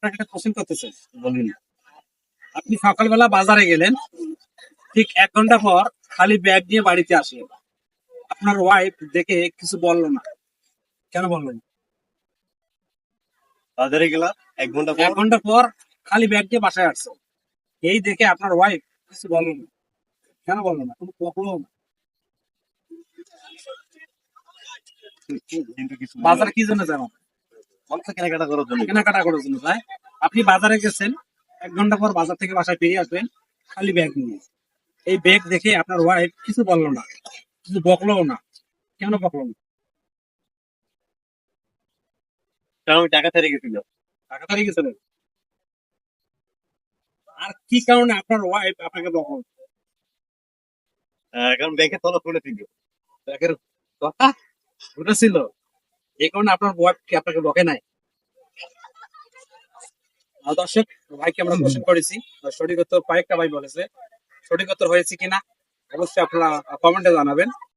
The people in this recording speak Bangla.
আপনাকে একটা কোশ্চেন করতে চাই। বলুন। আপনি সকালবেলা বাজারে গেলেন, ঠিক 1 ঘন্টা পর খালি ব্যাগ নিয়ে বাড়িতে আসলেন। আপনার ওয়াইফ দেখে কিছু বললো না, কেন বললো না? বাজারে গেলাম 1 ঘন্টা পর। 1 ঘন্টা পর খালি ব্যাগ নিয়ে বাসায় আসছে, এই দেখে আপনার ওয়াইফ কিছু বললো না, কেন বললো না? কোনো বকলো না? কিন্তু কিছু বাজারে কি জন্য যাবেন? মানুষ কেনাকাটা করার জন্য। কেনাকাটা করার জন্য, তাই? আপনি বাজারে গেছেন, 1 ঘন্টা পর বাজার থেকে বাসায় ফিরে আসবেন খালি ব্যাগ নিয়ে। এই ব্যাগ দেখে আপনার ওয়াইফ কিছু বললো না, কিছু বকলো না, কেন বকলো না? কারণ আমি টাকা ছেড়ে গেছিল। টাকা তারিখ গেছিলেন। আর কি কারণে আপনার ওয়াইফ আপনাকে বকলো? কারণ ব্যাংকে তলব করে ছিল। ব্যাগের কথা ওটা ছিল, এই কারণে আপনার ওয়াইফ কি আপনাকে বকে নাই? দর্শক, ভাইকে আমরা কোশ্চেন করেছি, সঠিক উত্তর কয়েকটা ভাই বলেছে। সঠিক উত্তর হয়েছে কিনা অবশ্যই আপনারা কমেন্টে জানাবেন।